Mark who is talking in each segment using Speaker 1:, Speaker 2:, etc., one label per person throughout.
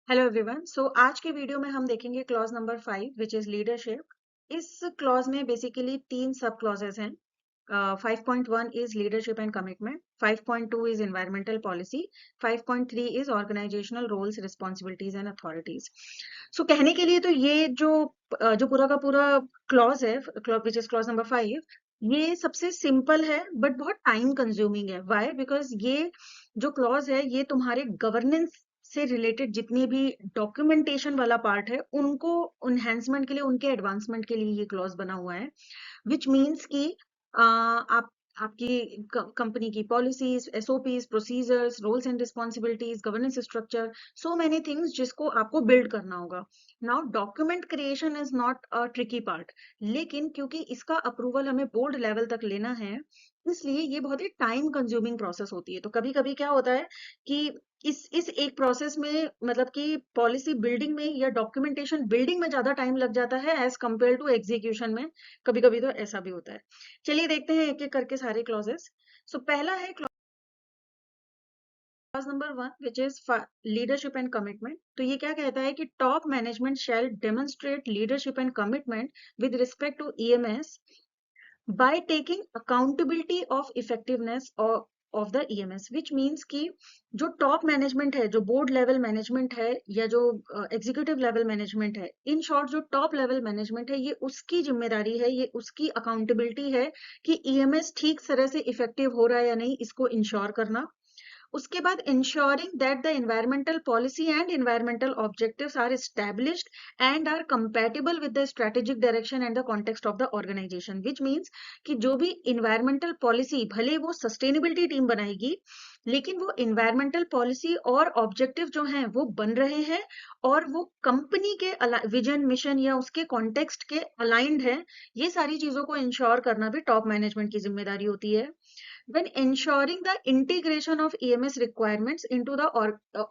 Speaker 1: Hello everyone. आज के video में हम देखेंगे clause number 5 which is leadership. इस क्लॉज में बेसिकली तीन सब क्लॉजेस हैं। 5.1 is leadership and commitment, 5.2 is environmental policy, 5.3 is organisational roles responsibilities and authorities. कहने के लिए तो ये जो पूरा का पूरा क्लॉज है, विच इज क्लॉज नंबर 5, ये सबसे सिंपल है बट बहुत टाइम कंज्यूमिंग है। व्हाई? बिकॉज ये जो क्लॉज है ये तुम्हारे गवर्नेंस से रिलेटेड जितनी भी डॉक्यूमेंटेशन वाला पार्ट है उनको एनहेंसमेंट के लिए, उनके एडवांसमेंट के लिए ये क्लॉज बना हुआ है। विच मीन्स कि आप आपकी कंपनी की policies, SOPs, procedures, roles and responsibilities, governance structure, so many things जिसको आपको बिल्ड करना होगा। Now document creation is not a tricky part, लेकिन क्योंकि इसका अप्रूवल हमें बोर्ड लेवल तक लेना है, इसलिए ये बहुत ही टाइम कंज्यूमिंग प्रोसेस होती है। तो कभी कभी क्या होता है कि इस एक प्रोसेस में, मतलब कि पॉलिसी बिल्डिंग में या डॉक्यूमेंटेशन बिल्डिंग में ज्यादा टाइम लग जाता है एज कंपेयर टू एग्जीक्यूशन में। कभी कभी तो ऐसा भी होता है। चलिए देखते हैं एक एक करके सारे क्लॉजेस। पहला है clause number 1 which is leadership and commitment. तो ये क्या कहता है कि top management shall demonstrate leadership and commitment with respect to EMS by taking accountability of effectiveness of the EMS, which means कि जो टॉप मैनेजमेंट है, जो बोर्ड लेवल मैनेजमेंट है या जो एग्जीक्यूटिव लेवल मैनेजमेंट है, इन शॉर्ट जो top level management है, ये उसकी जिम्मेदारी है, ये उसकी अकाउंटेबिलिटी है कि ईएमएस ठीक तरह से इफेक्टिव हो रहा है या नहीं, इसको इंश्योर करना। उसके बाद ensuring that the environmental policy and environmental objectives are established and are compatible with the strategic direction and the context of the organization, which means कि जो भी environmental policy, भले वो sustainability team बनाएगी, लेकिन वो environmental policy और objective जो हैं वो बन रहे हैं और वो कंपनी के विजन, मिशन या उसके कॉन्टेक्स्ट के अलाइंड है। ये सारी चीजों को इंश्योर करना भी टॉप मैनेजमेंट की जिम्मेदारी होती है। when ensuring the integration of EMS requirements into the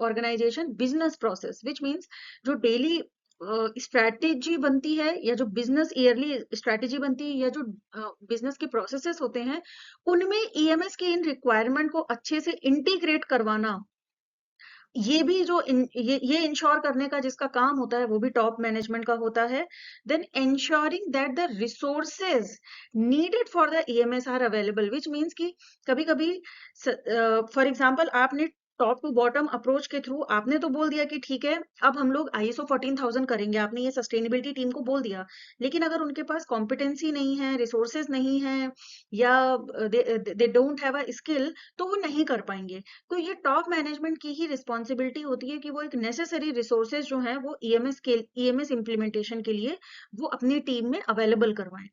Speaker 1: organization business process, which means जो daily स्ट्रैटेजी बनती है या जो बिजनेस ईयरली स्ट्रैटेजी बनती है या जो बिजनेस के प्रोसेसेस होते हैं, उनमें ईएमएस की इन रिक्वायरमेंट को अच्छे से इंटीग्रेट करवाना, ये भी ये इंश्योर करने का जिसका काम होता है वो भी टॉप मैनेजमेंट का होता है। Then ensuring that the resources needed for the EMS are available, which means कि कभी कभी फॉर एग्जांपल आपने टॉप टू बॉटम अप्रोच के थ्रू आपने तो बोल दिया कि ठीक है अब हम लोग ISO 14000 करेंगे, आपने ये सस्टेनेबिलिटी टीम को बोल दिया, लेकिन अगर उनके पास कॉम्पिटेंसी नहीं है, रिसोर्सेज नहीं है या they don't have a skill, तो वो नहीं कर पाएंगे। तो ये टॉप मैनेजमेंट की ही रिस्पॉन्सिबिलिटी होती है कि वो एक नेसेसरी रिसोर्सेज जो है वो ईएमएस इम्प्लीमेंटेशन के लिए वो अपनी टीम में अवेलेबल करवाएं।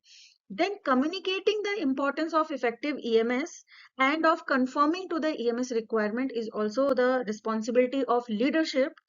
Speaker 1: Then communicating the importance of effective EMS and of conforming to the EMS requirement is also the responsibility of leadership.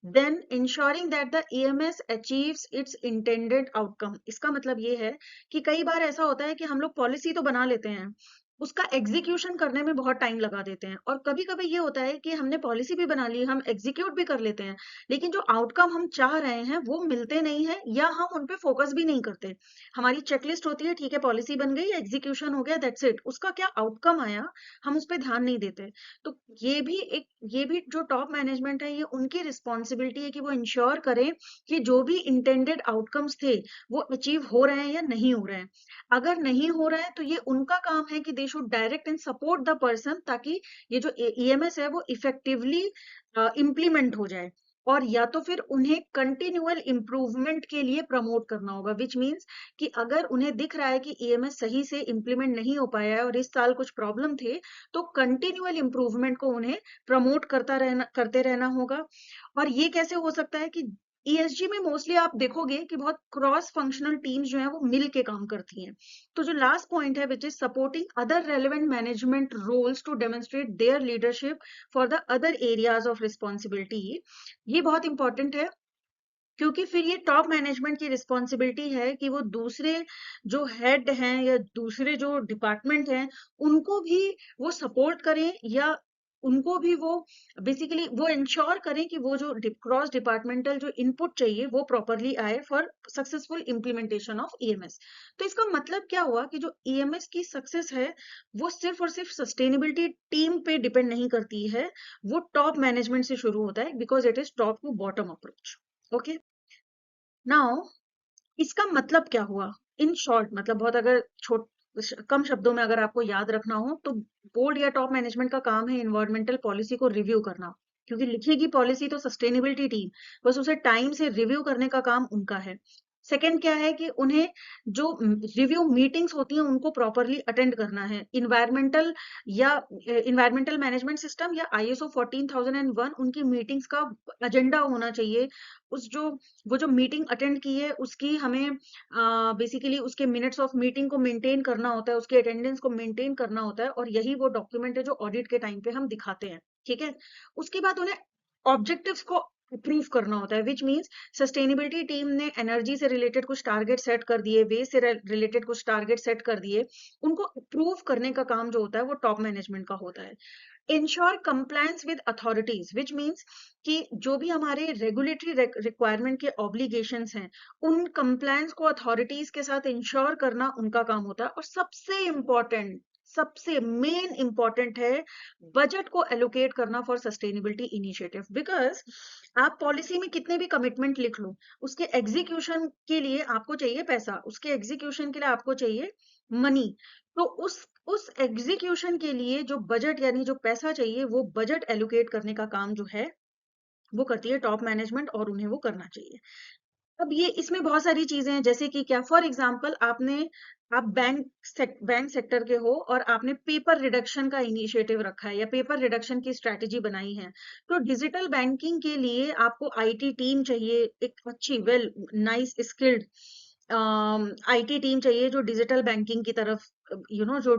Speaker 1: Then ensuring that the EMS achieves its intended outcome. इसका मतलब ये है कि कई बार ऐसा होता है कि हम लोग पॉलिसी तो बना लेते हैं, उसका एग्जीक्यूशन करने में बहुत टाइम लगा देते हैं, और कभी कभी ये होता है कि हमने पॉलिसी भी बना ली, हम एग्जीक्यूट भी कर लेते हैं, लेकिन जो आउटकम हम चाह रहे हैं वो मिलते नहीं है या हम उन पे फोकस भी नहीं करते। हमारी चेकलिस्ट होती है, ठीक है पॉलिसी बन गई, एग्जीक्यूशन हो गया, दैट्स इट, उसका क्या आउटकम आया हम उस पर ध्यान नहीं देते। तो ये भी जो टॉप मैनेजमेंट है, ये उनकी रिस्पॉन्सिबिलिटी है कि वो इंश्योर करें कि जो भी इंटेंडेड आउटकम्स थे वो अचीव हो रहे हैं या नहीं हो रहे हैं। अगर नहीं हो रहा है तो ये उनका काम है कि they should direct and support the person, ताकि ये जो ईएमएस है वो इफेक्टिवली इम्प्लीमेंट हो जाए। और या तो फिर उन्हें कंटिन्यूअल इम्प्रूवमेंट के लिए प्रमोट करना होगा, विच मीन्स कि अगर उन्हें दिख रहा है कि ईएमएस सही से इम्प्लीमेंट नहीं हो पाया है और इस साल कुछ प्रॉब्लम थे, तो कंटिन्यूअल इम्प्रूवमेंट को उन्हें प्रमोट करते रहना होगा। और ये कैसे हो सकता है कि ईएसजी में मोस्टली आप देखोगे कि बहुत क्रॉस फंक्शनल टीम्स जो है वो मिल के काम करती हैं। तो जो लास्ट पॉइंट है which is supporting other relevant management roles to demonstrate their leadership for the other areas of responsibility, ये बहुत इंपॉर्टेंट है, क्योंकि फिर ये टॉप मैनेजमेंट की रिस्पॉन्सिबिलिटी है कि वो दूसरे जो हेड हैं या दूसरे जो डिपार्टमेंट हैं उनको भी वो सपोर्ट करें या उनको भी वो बेसिकली वो इंश्योर करें कि वो जो क्रॉस डिपार्टमेंटल जो इनपुट चाहिए वो प्रॉपरली आए for successful implementation of EMS. तो इसका मतलब क्या हुआ कि जो ईएमएस की सक्सेस है वो सिर्फ और सिर्फ सस्टेनेबिलिटी टीम पे डिपेंड नहीं करती है, वो टॉप मैनेजमेंट से शुरू होता है, because it is top to bottom approach. Okay, now इसका मतलब क्या हुआ इन शॉर्ट, मतलब बहुत अगर कम शब्दों में अगर आपको याद रखना हो तो बोर्ड या टॉप मैनेजमेंट का काम है इन्वायरमेंटल पॉलिसी को रिव्यू करना, क्योंकि लिखेगी पॉलिसी तो सस्टेनेबिलिटी टीम, बस उसे टाइम से रिव्यू करने का काम उनका है। सेकंड क्या है कि उन्हें जो रिव्यू मीटिंग्स होती हैं उनको प्रॉपरली अटेंड करना है। इन्वायरमेंटल या इन्वायरमेंटल मैनेजमेंट सिस्टम या आईएसओ 14001 उनकी मीटिंग्स का एजेंडा होना चाहिए। उस जो वो जो मीटिंग अटेंड की है उसकी हमें बेसिकली उसके मिनट्स ऑफ मीटिंग को मेंटेन करना होता है, उसकी अटेंडेंस को मेंटेन करना होता है, और यही वो डॉक्यूमेंट है जो ऑडिट के टाइम पे हम दिखाते हैं। ठीक है, उसके बाद उन्हें ऑब्जेक्टिव्स को अप्रूव करना होता है, विच मीन्स सस्टेनेबिलिटी टीम ने एनर्जी से रिलेटेड कुछ टारगेट सेट कर दिए, वेस्ट से रिलेटेड कुछ टारगेट सेट कर दिए, उनको अप्रूव करने का काम जो होता है वो टॉप मैनेजमेंट का होता है। Ensure compliance with authorities, which means कि जो भी हमारे रेगुलेटरी रिक्वायरमेंट के ऑब्लिगेशंस हैं उन कंप्लायंस को अथॉरिटीज के साथ इंश्योर करना उनका काम होता है। और सबसे इम्पोर्टेंट, सबसे मेन इंपॉर्टेंट है बजट को एलोकेट करना फॉर सस्टेनेबिलिटी इनिशिएटिव। बिकॉज आप पॉलिसी में कितने भी कमिटमेंट लिख लो, उसके एग्जीक्यूशन के लिए आपको चाहिए पैसा, उसके एग्जीक्यूशन के लिए आपको चाहिए मनी। तो उस एग्जीक्यूशन के लिए जो बजट यानी जो पैसा चाहिए वो बजट एलोकेट करने का काम जो है वो करती है टॉप मैनेजमेंट, और उन्हें वो करना चाहिए। अब ये इसमें बहुत सारी चीजें हैं, जैसे कि क्या, फॉर एग्जांपल आप बैंक सेक्टर के हो और आपने पेपर रिडक्शन का इनिशिएटिव रखा है या पेपर रिडक्शन की स्ट्रैटेजी बनाई है, तो डिजिटल बैंकिंग के लिए आपको आईटी टीम चाहिए, एक अच्छी well nice skilled IT team चाहिए जो डिजिटल बैंकिंग की तरफ जो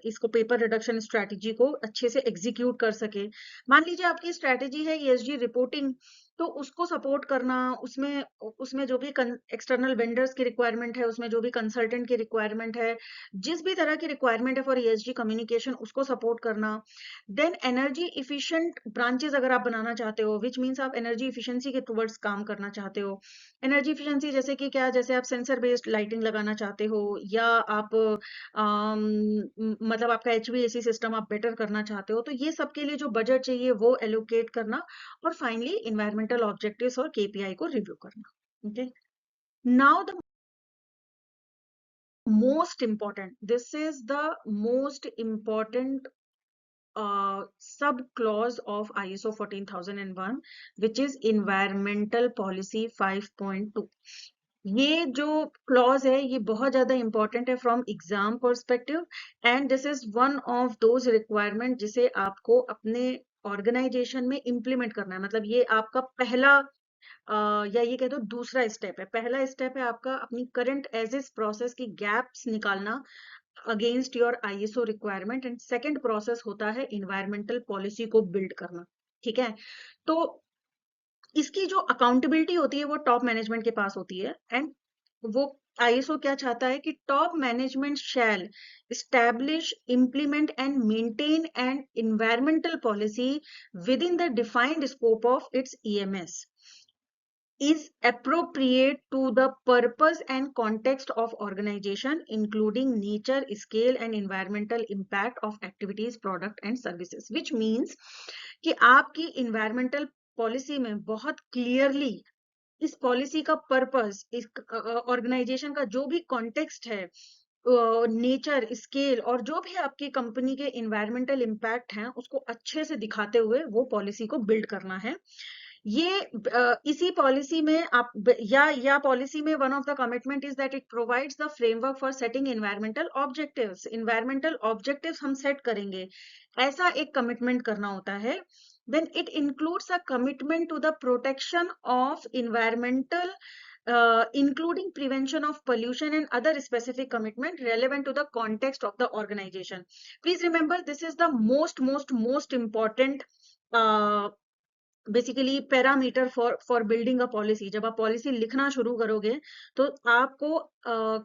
Speaker 1: इसको पेपर रिडक्शन स्ट्रैटेजी को अच्छे से एग्जीक्यूट कर सके। मान लीजिए आपकी स्ट्रैटेजी है ईएसजी रिपोर्टिंग, तो उसको सपोर्ट करना, उसमें उसमें जो भी एक्सटर्नल वेंडर्स की रिक्वायरमेंट है, उसमें जो भी कंसल्टेंट की रिक्वायरमेंट है, जिस भी तरह की रिक्वायरमेंट है फॉर ईएसजी कम्युनिकेशन, उसको सपोर्ट करना। देन एनर्जी इफिशिएंट ब्रांचेस अगर आप बनाना चाहते हो, विच मीन्स आप एनर्जी इफिशिएंसी के टुवर्ड्स काम करना चाहते हो। एनर्जी इफिशिएंसी जैसे कि क्या, जैसे आप सेंसर बेस्ड लाइटिंग लगाना चाहते हो, या आप मतलब आपका एचवीएसी सिस्टम आप बेटर करना चाहते हो, तो ये सब के लिए जो बजट चाहिए वो एलोकेट करना। और फाइनली इन्वायरमेंटल ऑब्जेक्टिव्स और केपीआई को रिव्यू करना। Okay, now the most important, this is the most important sub clause of ISO 14001, which is environmental policy 5.2। ये जो क्लॉज है ये बहुत ज्यादा इंपॉर्टेंट है from exam perspective, and this is one of those requirement जिसे आपको अपने ऑर्गेनाइजेशन में इम्प्लीमेंट करना है। मतलब ये आपका पहला या ये कह दो दूसरा स्टेप है। पहला स्टेप है आपका अपनी करंट एज इज प्रोसेस की गैप्स निकालना against your ISO requirement, and second process होता है इन्वायरमेंटल पॉलिसी को बिल्ड करना। ठीक है, तो इसकी जो अकाउंटेबिलिटी होती है वो टॉप मैनेजमेंट के पास होती है। एंड वो आईएसओ क्या चाहता है कि top management shall establish, implement and maintain an environmental policy within the defined scope of its EMS, is appropriate to the purpose and context of organization, including nature, scale and environmental impact of activities, product and services। which means कि आपकी environmental policy में बहुत clearly इस policy का purpose, इस organisation का जो भी कॉन्टेक्स्ट है, नेचर, स्केल और जो भी आपकी कंपनी के इन्वायरमेंटल इम्पैक्ट हैं उसको अच्छे से दिखाते हुए वो पॉलिसी को बिल्ड करना है। ये इसी पॉलिसी में आप या पॉलिसी में one of the commitment is that it provides the framework for setting environmental objectives. Environmental objectives हम सेट करेंगे, ऐसा एक कमिटमेंट करना होता है। then it includes a commitment to the protection of environmental, including prevention of pollution and other specific commitment relevant to the context of the organization। please remember this is the most important uh, basically parameter for building a policy. जब आप policy लिखना शुरू करोगे तो आपको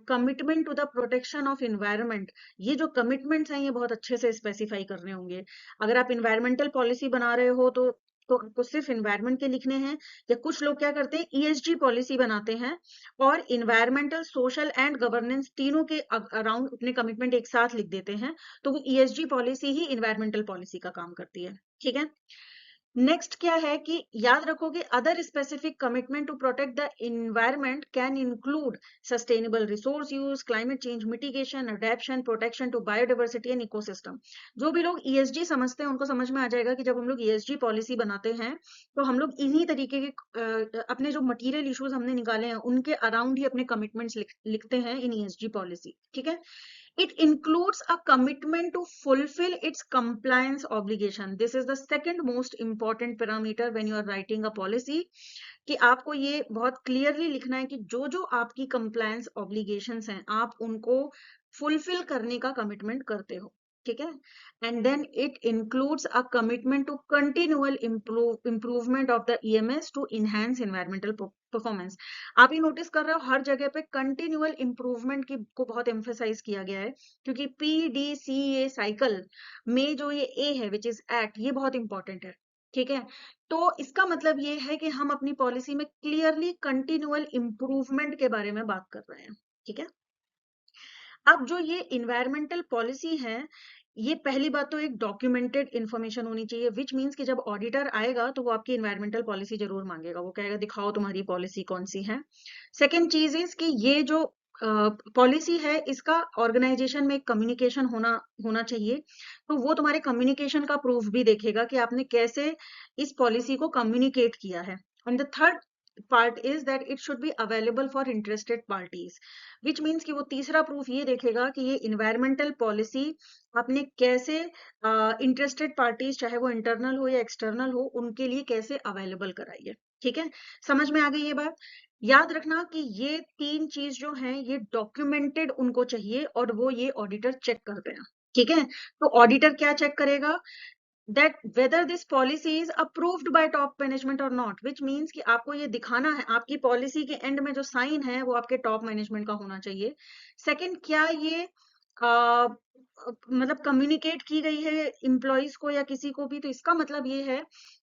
Speaker 1: commitment to the protection of environment, ये जो commitments हैं ये बहुत अच्छे से स्पेसिफाई करने होंगे। अगर आप इन्वायरमेंटल पॉलिसी बना रहे हो तो आपको सिर्फ इन्वायरमेंट के लिखने हैं, या कुछ लोग क्या करते हैं ईएसजी पॉलिसी बनाते हैं और इन्वायरमेंटल, सोशल एंड गवर्नेंस तीनों के अराउंड अपने कमिटमेंट एक साथ लिख देते हैं, तो वो ईएसजी पॉलिसी ही इन्वायरमेंटल पॉलिसी का काम करती है। ठीक है, नेक्स्ट क्या है कि याद रखोगे other specific commitment to protect the environment can include sustainable resource use, climate change mitigation, adaptation, protection to biodiversity and ecosystem. जो भी लोग ईएसजी समझते हैं उनको समझ में आ जाएगा कि जब हम लोग ईएसजी पॉलिसी बनाते हैं तो हम लोग इन्हीं तरीके के अपने जो मटीरियल इश्यूज हमने निकाले हैं उनके अराउंड ही अपने कमिटमेंट्स लिखते हैं इन ईएसजी पॉलिसी। ठीक है, it includes a commitment to fulfill its compliance obligation. This is the second most important parameter when you are writing a policy, कि आपको ये बहुत क्लियरली लिखना है कि जो जो आपकी compliance obligations हैं आप उनको फुलफिल करने का कमिटमेंट करते हो। ठीक है, and then it includes a commitment to continual improvement of the EMS to enhance environmental performance. आप ये नोटिस कर रहे हो हर जगह पे कंटिन्यूअल इम्प्रूवमेंट की को बहुत एम्फेसाइज किया गया है, क्योंकि पीडीसीए साइकिल में जो ये ए है विच इज एक्ट, ये बहुत इंपॉर्टेंट है। ठीक है, तो इसका मतलब ये है कि हम अपनी पॉलिसी में क्लियरली कंटिन्यूअल इम्प्रूवमेंट के बारे में बात कर रहे हैं। ठीक है, अब जो ये इन्वायरमेंटल पॉलिसी है, ये पहली बात तो एक डॉक्यूमेंटेड इन्फॉर्मेशन होनी चाहिए, विच मीन्स कि जब ऑडिटर आएगा तो वो आपकी इन्वायरमेंटल पॉलिसी जरूर मांगेगा, वो कहेगा दिखाओ तुम्हारी पॉलिसी कौन सी है। सेकेंड चीज इज कि ये जो पॉलिसी है इसका ऑर्गेनाइजेशन में कम्युनिकेशन होना चाहिए, तो वो तुम्हारे कम्युनिकेशन का प्रूफ भी देखेगा कि आपने कैसे इस पॉलिसी को कम्युनिकेट किया है। And the third part is that it should be available for interested parties, which means कि वो तीसरा प्रूफ ये देखेगा कि ये इन्वायरमेंटल पॉलिसी आपने कैसे इंटरेस्टेड पार्टीज, चाहे वो इंटरनल हो या एक्सटर्नल हो, उनके लिए कैसे अवेलेबल कराई है। ठीक है, समझ में आ गई ये बात। याद रखना कि ये तीन चीज जो हैं ये डॉक्यूमेंटेड उनको चाहिए और वो ये ऑडिटर चेक करते हैं। ठीक है, तो ऑडिटर क्या चेक करेगा, that whether this policy is approved by top management or not, which means कि आपको ये दिखाना है, आपकी पॉलिसी के एंड में जो साइन है वो आपके टॉप मैनेजमेंट का होना चाहिए। सेकंड, क्या ये मतलब कम्युनिकेट की गई है एम्प्लॉइज को या किसी को भी, तो इसका मतलब ये है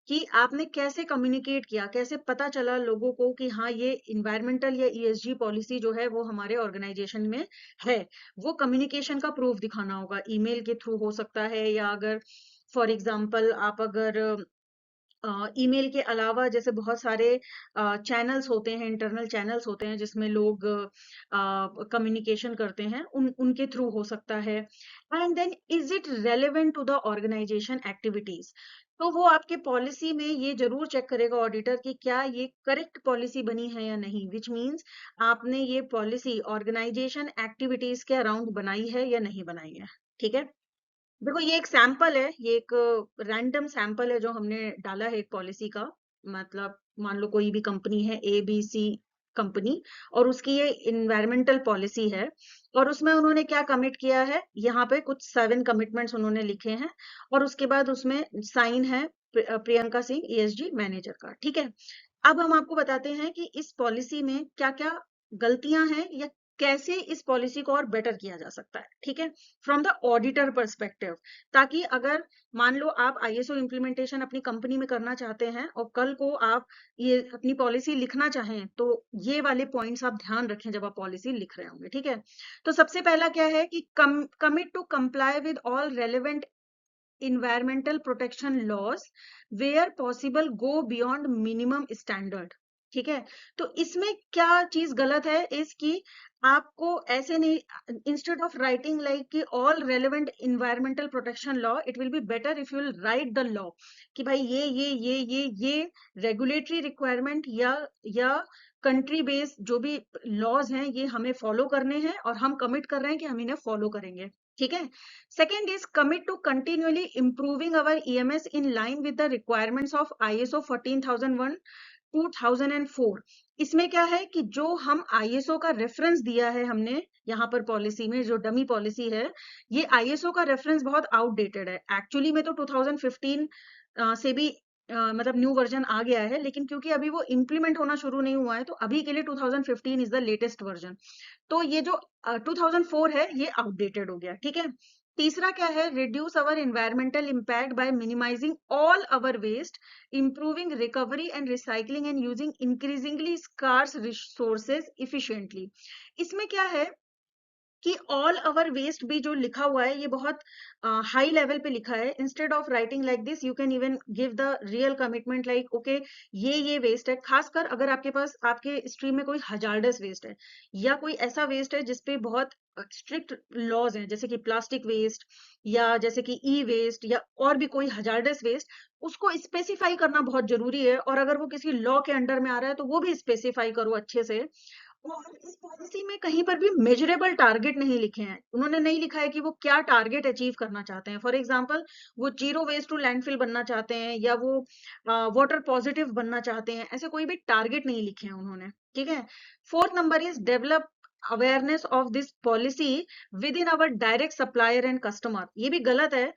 Speaker 1: कि आपने कैसे कम्युनिकेट किया, कैसे पता चला लोगों को कि हाँ ये इन्वायरमेंटल या ईएसजी पॉलिसी जो है वो हमारे ऑर्गेनाइजेशन में है। वो कम्युनिकेशन का प्रूफ दिखाना होगा, ईमेल के थ्रू हो सकता है, या अगर फॉर एग्जाम्पल आप अगर ईमेल के अलावा जैसे बहुत सारे चैनल्स होते हैं, इंटरनल चैनल्स होते हैं जिसमें लोग कम्युनिकेशन करते हैं, उनके थ्रू हो सकता है। And then is it relevant to the organisation activities, तो वो आपके पॉलिसी में ये जरूर चेक करेगा ऑडिटर कि क्या ये करेक्ट पॉलिसी बनी है या नहीं, विच मीन्स आपने ये पॉलिसी ऑर्गेनाइजेशन एक्टिविटीज के अराउंड बनाई है या नहीं बनाई है। ठीक है, देखो ये एक सैंपल है, ये एक रैंडम सैंपल है जो हमने डाला है एक पॉलिसी का। मतलब मान लो कोई भी कंपनी है ABC कंपनी, और उसकी ये इन्वायरमेंटल पॉलिसी है, और उसमें उन्होंने क्या कमिट किया है, यहाँ पे कुछ 7 कमिटमेंट्स उन्होंने लिखे हैं, और उसके बाद उसमें साइन है प्रियंका सिंह ESG मैनेजर का। ठीक है, अब हम आपको बताते हैं कि इस पॉलिसी में क्या क्या गलतियां हैं या कैसे इस पॉलिसी को और बेटर किया जा सकता है। ठीक है, फ्रॉम द ऑडिटर पर्सपेक्टिव, ताकि अगर मान लो आप ISO इम्प्लीमेंटेशन अपनी कंपनी में करना चाहते हैं और कल को आप ये अपनी पॉलिसी लिखना चाहें, तो ये वाले पॉइंट्स आप ध्यान रखें जब आप पॉलिसी लिख रहे होंगे। ठीक है, तो सबसे पहला क्या है कि commit to comply with all relevant environmental protection laws where possible go beyond minimum standard। ठीक है, तो इसमें क्या चीज गलत है इसकी, आपको ऐसे नहीं, इंस्टेड ऑफ राइटिंग लाइक कि all relevant environmental protection law, it will be better if you will write the law कि भाई ये रेगुलेटरी रिक्वायरमेंट या कंट्री बेस्ड जो भी लॉज हैं ये हमें फॉलो करने हैं और हम कमिट कर रहे हैं कि हम इन्हें फॉलो करेंगे। ठीक है, second is commit to continually improving our EMS in line with the requirements of ISO 14001 2004। इसमें क्या है कि जो हम ISO का रेफरेंस दिया है हमने यहाँ पर पॉलिसी में, जो डमी पॉलिसी है, ये ISO का रेफरेंस बहुत आउटडेटेड है। एक्चुअली में तो 2015 से भी मतलब न्यू वर्जन आ गया है, लेकिन क्योंकि अभी वो इम्प्लीमेंट होना शुरू नहीं हुआ है तो अभी के लिए 2015 इज द लेटेस्ट वर्जन। तो ये जो 2004 है ये आउटडेटेड हो गया, ठीक है। तीसरा क्या है, reduce our environmental impact by minimising all our waste, improving recovery and recycling and using increasingly scarce resources efficiently. इसमें क्या है कि ऑल अवर वेस्ट भी जो लिखा हुआ है ये बहुत हाई लेवल पे लिखा है। Instead of writing like this you can even give the real commitment like okay ये वेस्ट है। खासकर अगर आपके पास आपके स्ट्रीम में कोई हजार्डस वेस्ट है या कोई ऐसा वेस्ट है जिसपे बहुत स्ट्रिक्ट लॉज हैं, जैसे कि प्लास्टिक वेस्ट या जैसे कि ई वेस्ट या और भी कोई हजार्डस वेस्ट, उसको स्पेसिफाई करना बहुत जरूरी है। और अगर वो किसी लॉ के अंडर में आ रहा है तो वो भी स्पेसिफाई करो अच्छे से। और इस पॉलिसी में कहीं पर भी मेजरेबल टारगेट नहीं लिखे हैं। उन्होंने नहीं लिखा है कि वो क्या टारगेट अचीव करना चाहते हैं। फॉर एग्जांपल वो जीरो वेस्ट टू लैंडफिल बनना चाहते हैं या वो वाटर पॉजिटिव बनना चाहते हैं, ऐसे कोई भी टारगेट नहीं लिखे हैं उन्होंने, ठीक है। Fourth number is develop awareness of this policy with in our direct supplier and customer. ये भी गलत है,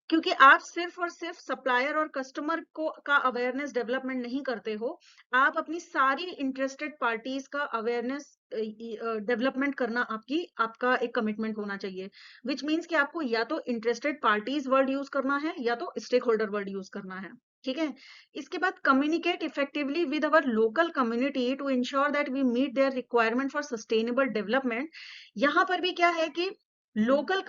Speaker 1: क्योंकि आप सिर्फ और सिर्फ सप्लायर और कस्टमर को का अवेयरनेस डेवलपमेंट नहीं करते हो, आप अपनी सारी इंटरेस्टेड पार्टीज का अवेयरनेस डेवलपमेंट करना आपका एक कमिटमेंट होना चाहिए। विच मीन्स कि आपको या तो इंटरेस्टेड पार्टीज वर्ड यूज करना है या तो स्टेक होल्डर वर्ड यूज करना है, ठीक है। इसके बाद communicate effectively with our local community to ensure that we meet their requirement for sustainable development. यहाँ पर भी क्या है कि लोकल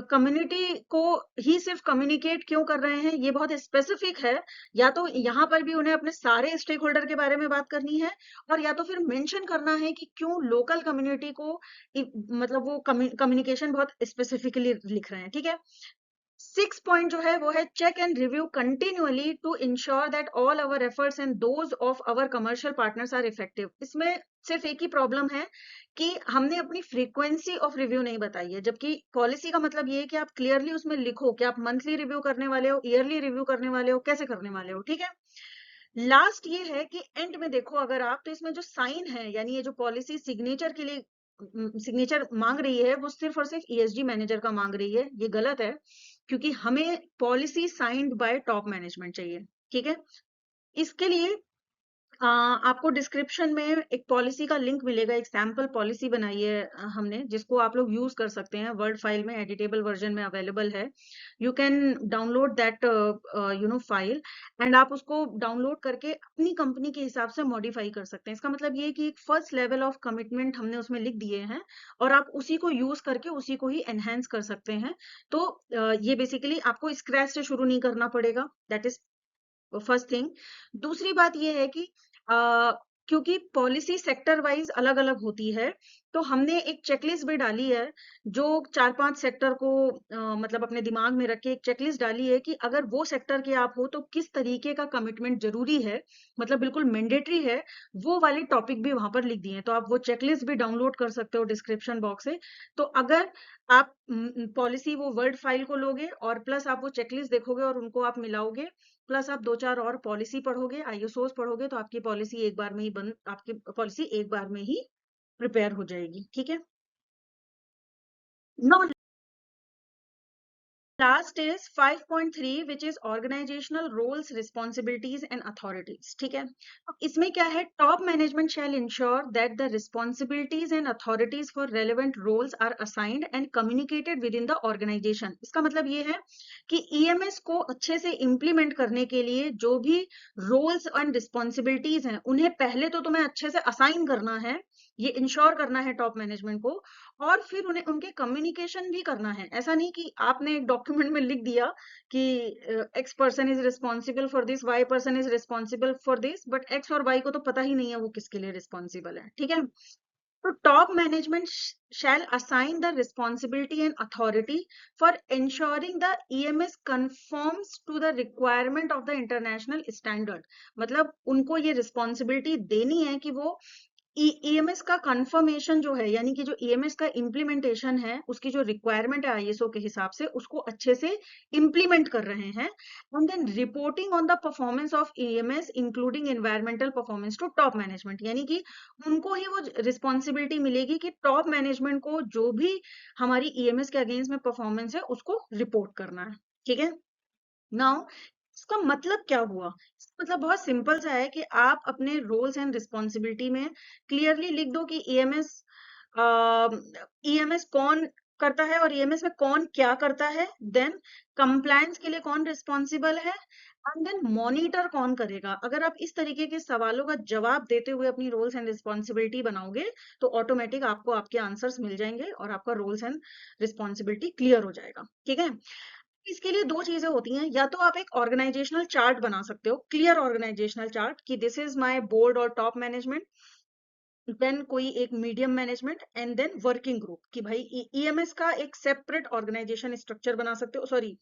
Speaker 1: कम्युनिटी को ही सिर्फ कम्युनिकेट क्यों कर रहे हैं, ये बहुत स्पेसिफिक है। या तो यहाँ पर भी उन्हें अपने सारे स्टेक होल्डर के बारे में बात करनी है, और या तो फिर मेंशन करना है कि क्यों लोकल कम्युनिटी को मतलब वो कम्युनिकेशन बहुत स्पेसिफिकली लिख रहे हैं, ठीक है। सिक्स पॉइंट जो है वो है check and review continually to ensure that all our efforts and those of our commercial partners are effective. इसमें सिर्फ एक ही प्रॉब्लम है कि हमने अपनी फ्रीक्वेंसी ऑफ रिव्यू नहीं बताई है, जबकि पॉलिसी का मतलब ये है कि आप क्लियरली उसमें लिखो कि आप मंथली रिव्यू करने वाले हो, ईयरली रिव्यू करने वाले हो, कैसे करने वाले हो, ठीक है। लास्ट ये है कि एंड में देखो अगर आप, तो इसमें जो साइन है यानी ये जो पॉलिसी सिग्नेचर के लिए सिग्नेचर मांग रही है वो सिर्फ और सिर्फ ईएसजी मैनेजर का मांग रही है। ये गलत है, क्योंकि हमें policy signed by top management चाहिए, ठीक है। इसके लिए आपको डिस्क्रिप्शन में एक पॉलिसी का लिंक मिलेगा। एक सैम्पल पॉलिसी बनाई है हमने, जिसको आप लोग यूज कर सकते हैं। वर्ड फाइल में एडिटेबल वर्जन में अवेलेबल है। You can download that file, and आप उसको डाउनलोड करके अपनी कंपनी के हिसाब से मॉडिफाई कर सकते हैं। इसका मतलब ये है कि एक फर्स्ट लेवल ऑफ कमिटमेंट हमने उसमें लिख दिए हैं और आप उसी को यूज करके उसी को ही एनहेंस कर सकते हैं। तो ये बेसिकली आपको स्क्रैच से शुरू नहीं करना पड़ेगा, दैट इज फर्स्ट थिंग। दूसरी बात ये है कि क्योंकि पॉलिसी सेक्टर वाइज अलग अलग होती है, तो हमने एक चेकलिस्ट भी डाली है जो 4-5 सेक्टर को मतलब अपने दिमाग में रख के एक चेकलिस्ट डाली है कि अगर वो सेक्टर के आप हो तो किस तरीके का कमिटमेंट जरूरी है, मतलब बिल्कुल मैंडेटरी है, वो वाले टॉपिक भी वहां पर लिख दिए हैं। तो आप वो चेकलिस्ट भी डाउनलोड कर सकते हो डिस्क्रिप्शन बॉक्स से। तो अगर आप पॉलिसी वो वर्ड फाइल को लोगे और प्लस आप वो चेकलिस्ट देखोगे और उनको आप मिलाओगे, प्लस आप 2-4 और पॉलिसी पढ़ोगे, आईएसओस पढ़ोगे, तो आपकी पॉलिसी एक बार में ही आपकी पॉलिसी एक बार में ही प्रिपेयर हो जाएगी, ठीक है। Now last is 5.3 which is organisational roles responsibilities and authorities, ठीक है। अब इसमें क्या है, top management shall ensure that the responsibilities and authorities for relevant roles are assigned and communicated within the organisation. इसका मतलब ये है कि ईएमएस को अच्छे से इम्प्लीमेंट करने के लिए जो भी रोल्स एंड रिस्पॉन्सिबिलिटीज हैं उन्हें पहले तो तुम्हें अच्छे से असाइन करना है, ये इंश्योर करना है टॉप मैनेजमेंट को, और फिर उन्हें उनके कम्युनिकेशन भी करना है। ऐसा नहीं कि आपने एक डॉक्यूमेंट में लिख दिया कि X person is responsible for this, Y person is responsible for this, but X और वाई को तो पता ही नहीं है वो किसके लिए रिस्पॉन्सिबल है, ठीक है। तो top management shall assign the responsibility and authority for ensuring the EMS conforms to the requirement of the international standard। मतलब उनको ये रिस्पॉन्सिबिलिटी देनी है कि वो ईएमएस का कंफर्मेशन जो है, यानी कि जो ईएमएस का इम्प्लीमेंटेशन है उसकी जो रिक्वायरमेंट है आईएसओ के हिसाब से उसको अच्छे से इम्प्लीमेंट कर रहे हैं। And then reporting on the performance of EMS including environmental performance to top management, यानी कि उनको ही वो रिस्पॉन्सिबिलिटी मिलेगी कि टॉप मैनेजमेंट को जो भी हमारी ईएमएस के अगेंस्ट में परफॉर्मेंस है उसको रिपोर्ट करना है, ठीक है। नाउ इसका मतलब क्या हुआ? इसका मतलब बहुत सिंपल सा है कि आप अपने रोल्स एंड रिस्पॉन्सिबिलिटी में क्लियरली लिख दो कि ईएमएस कौन करता है और ईएमएस में कौन क्या करता है, देन कंप्लायंस के लिए कौन रिस्पॉन्सिबल है, एंड देन मॉनिटर कौन करेगा। अगर आप इस तरीके के सवालों का जवाब देते हुए अपनी रोल्स एंड रिस्पॉन्सिबिलिटी बनाओगे तो ऑटोमेटिक आपको आपके आंसर्स मिल जाएंगे और आपका रोल्स एंड रिस्पॉन्सिबिलिटी क्लियर हो जाएगा। ठीक है, इसके लिए दो चीजें होती हैं, या तो आप एक ऑर्गेनाइजेशनल चार्ट बना सकते हो, क्लियर ऑर्गेनाइजेशनल चार्ट कि दिस इज माय बोर्ड और टॉप मैनेजमेंट, देन कोई एक medium management and then working group, कि भाई ईएमएस का एक सेपरेट ऑर्गेनाइजेशन स्ट्रक्चर बना सकते हो, सॉरी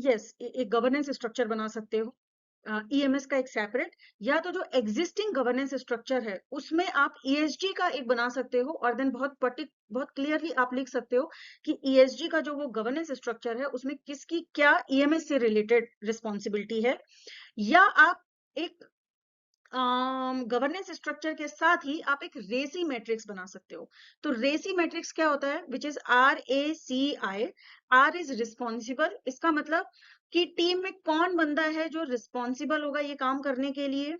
Speaker 1: यस, एक गवर्नेंस स्ट्रक्चर बना सकते हो ईएमएस का एक सेपरेट, या तो जो एग्जिस्टिंग गवर्नेंस स्ट्रक्चर है उसमें आप ईएसजी का एक बना सकते हो, और देन बहुत क्लियरली आप लिख सकते हो कि ईएसजी का जो वो गवर्नेंस स्ट्रक्चर है उसमें किसकी क्या ईएमएस से रिलेटेड रिस्पॉन्सिबिलिटी है। या आप एक गवर्नेंस स्ट्रक्चर के साथ ही आप एक रेसी मैट्रिक्स बना सकते हो। तो रेसी मैट्रिक्स क्या होता है? Which is RACI। R is responsible, इसका मतलब कि टीम में कौन बंदा है जो रिस्पॉन्सिबल होगा ये काम करने के लिए।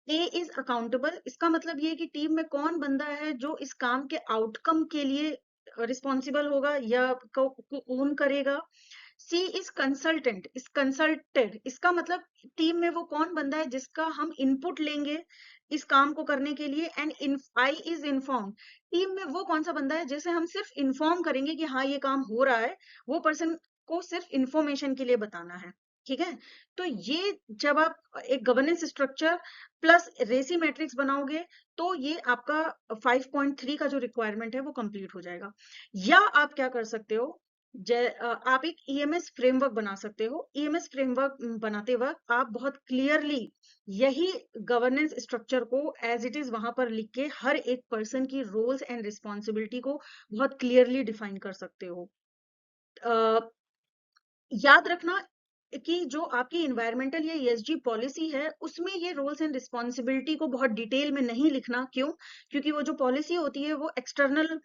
Speaker 1: ए इज अकाउंटेबल, इसका मतलब ये है कि टीम में कौन बंदा है जो इस काम के आउटकम के लिए रिस्पॉन्सिबल होगा या ओन करेगा। सी इज कंसल्टेंट, इस कंसल्टेड, इसका मतलब टीम में वो कौन बंदा है जिसका हम इनपुट लेंगे इस काम को करने के लिए। And I is inform, team में वो कौन सा बंदा है जिसे हम सिर्फ इन्फॉर्म करेंगे कि हाँ ये काम हो रहा है, वो पर्सन को सिर्फ इंफॉर्मेशन के लिए बताना है। ठीक है, तो ये जब आप एक गवर्नेंस स्ट्रक्चर प्लस रेसी मैट्रिक्स बनाओगे तो ये आपका 5.3 का जो रिक्वायरमेंट है वो कंप्लीट हो जाएगा। या आप क्या कर सकते हो, आप एक ईएमएस फ्रेमवर्क बना सकते हो। ईएमएस फ्रेमवर्क बनाते वक्त आप बहुत क्लियरली यही गवर्नेंस स्ट्रक्चर को एज इट इज वहां पर लिख के हर एक पर्सन की रोल्स एंड रिस्पॉन्सिबिलिटी को बहुत क्लियरली डिफाइन कर सकते हो। याद रखना कि जो आपकी इन्वायरमेंटल या ईएसजी पॉलिसी है उसमें ये रोल्स एंड रिस्पॉन्सिबिलिटी को बहुत डिटेल में नहीं लिखना। क्यों? क्योंकि वो जो पॉलिसी होती है वो एक्सटर्नल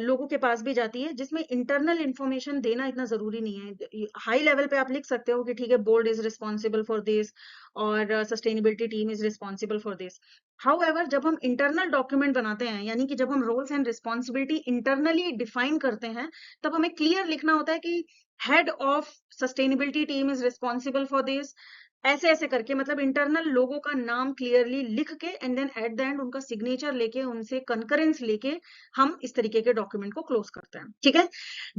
Speaker 1: लोगों के पास भी जाती है, जिसमें इंटरनल इंफॉर्मेशन देना इतना जरूरी नहीं है। हाई लेवल पे आप लिख सकते हो कि ठीक है, board is responsible for this और sustainability team is responsible for this. However जब हम इंटरनल डॉक्यूमेंट बनाते हैं, यानी कि जब हम roles and responsibility internally define करते हैं, तब हमें क्लियर लिखना होता है कि head of sustainability team is responsible for this, ऐसे ऐसे करके, मतलब इंटरनल लोगों का नाम क्लियरली लिख के and then at the end उनका सिग्नेचर लेके उनसे कंकरेंस लेके हम इस तरीके के डॉक्यूमेंट को क्लोज करते हैं। ठीक है,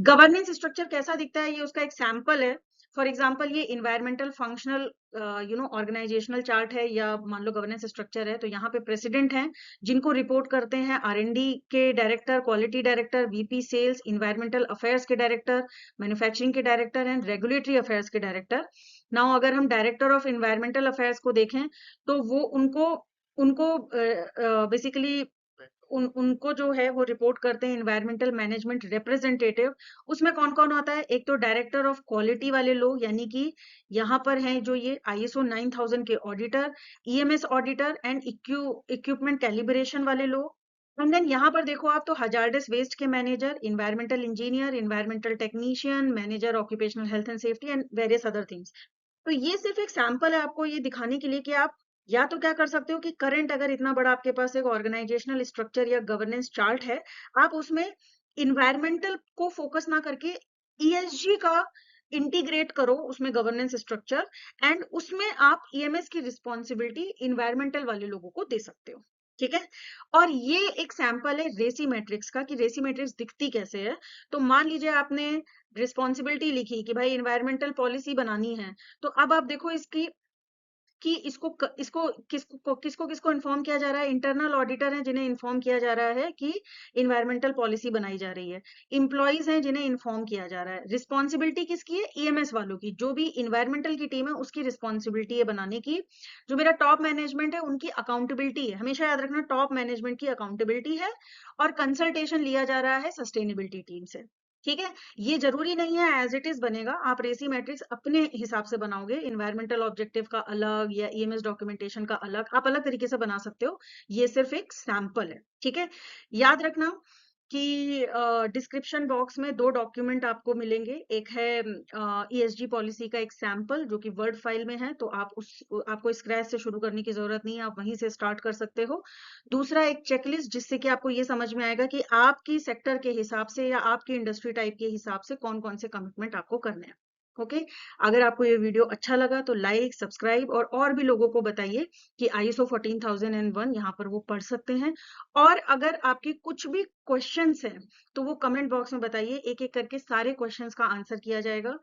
Speaker 1: गवर्नेंस स्ट्रक्चर कैसा दिखता है ये उसका एक सैंपल है। फॉर एग्जाम्पल ये इन्वायरमेंटल फंक्शनल ऑर्गेनाइजेशनल चार्ट है, या मान लो गवर्नेंस स्ट्रक्चर है। तो यहाँ पे प्रेसिडेंट हैं जिनको रिपोर्ट करते हैं R&D के director, quality director, VP sales, environmental affairs के डायरेक्टर, मैन्युफैक्चरिंग के डायरेक्टर एंड रेगुलेटरी अफेयर्स के डायरेक्टर। नाउ अगर हम डायरेक्टर ऑफ इन्वायरमेंटल अफेयर्स को देखें तो वो उनको उनको बेसिकली उनको जो है वो रिपोर्ट करते हैं इन्वायरमेंटल मैनेजमेंट रिप्रेजेंटेटिव। उसमें कौन कौन आता है? एक तो डायरेक्टर ऑफ क्वालिटी वाले लोग, यानी कि यहाँ पर हैं जो ये ISO 9000 के auditor, EMS auditor and equipment calibration वाले लोग। एंड देन यहाँ पर देखो आप तो हजार्डस वेस्ट के manager, environmental engineer, environmental technician, manager occupational health and safety and various other things. तो ये सिर्फ एक सैंपल है आपको ये दिखाने के लिए कि आप या तो क्या कर सकते हो कि करंट अगर इतना बड़ा आपके पास एक ऑर्गेनाइजेशनल स्ट्रक्चर या गवर्नेंस चार्ट है, आप उसमें इन्वायरमेंटल को फोकस ना करके ESG का इंटीग्रेट करो उसमें गवर्नेंस स्ट्रक्चर, एंड उसमें आप EMS की रिस्पॉन्सिबिलिटी इन्वायरमेंटल वाले लोगों को दे सकते हो। ठीक है, और ये एक सैंपल है रेसी मैट्रिक्स का कि रेसी मैट्रिक्स दिखती कैसे है। तो मान लीजिए आपने रिस्पॉन्सिबिलिटी लिखी कि भाई इन्वायरमेंटल पॉलिसी बनानी है, तो अब आप देखो इसकी कि किसको इन्फॉर्म किया जा रहा है। इंटरनल ऑडिटर हैं जिन्हें इन्फॉर्म किया जा रहा है कि इन्वायरमेंटल पॉलिसी बनाई जा रही है। इंप्लॉइज हैं जिन्हें इन्फॉर्म किया जा रहा है। रिस्पॉन्सिबिलिटी किसकी है? EMS वालों की, जो भी इन्वायरमेंटल की टीम है उसकी रिस्पॉन्सिबिलिटी है बनाने की। जो मेरा टॉप मैनेजमेंट है उनकी अकाउंटेबिलिटी है, हमेशा याद रखना टॉप मैनेजमेंट की अकाउंटेबिलिटी है। और कंसल्टेशन लिया जा रहा है सस्टेनेबिलिटी टीम से। ठीक है, ये जरूरी नहीं है एज इट इज बनेगा, आप रेसी मैट्रिक्स अपने हिसाब से बनाओगे, इन्वायरमेंटल ऑब्जेक्टिव का अलग या EMS डॉक्यूमेंटेशन का अलग, आप अलग तरीके से बना सकते हो। ये सिर्फ एक सैंपल है। ठीक है, याद रखना कि डिस्क्रिप्शन बॉक्स में 2 डॉक्यूमेंट आपको मिलेंगे। एक है ईएसजी पॉलिसी का एक सैंपल जो कि वर्ड फाइल में है, तो आपको स्क्रैच से शुरू करने की जरूरत नहीं है, आप वहीं से स्टार्ट कर सकते हो। दूसरा एक चेकलिस्ट, जिससे कि आपको ये समझ में आएगा कि आपकी सेक्टर के हिसाब से या आपकी इंडस्ट्री टाइप के हिसाब से कौन कौन से कमिटमेंट आपको करने हैं। ओके, अगर आपको ये वीडियो अच्छा लगा तो लाइक, सब्सक्राइब और भी लोगों को बताइए कि ISO 14001 यहाँ पर वो पढ़ सकते हैं। और अगर आपके कुछ भी क्वेश्चंस हैं तो वो कमेंट बॉक्स में बताइए, एक एक करके सारे क्वेश्चंस का आंसर किया जाएगा।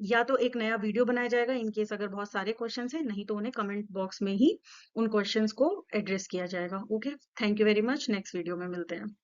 Speaker 1: या तो एक नया वीडियो बनाया जाएगा इन केस अगर बहुत सारे क्वेश्चंस हैं, नहीं तो उन्हें कमेंट बॉक्स में ही उन क्वेश्चंस को एड्रेस किया जाएगा। Okay, thank you very much, next video में मिलते हैं।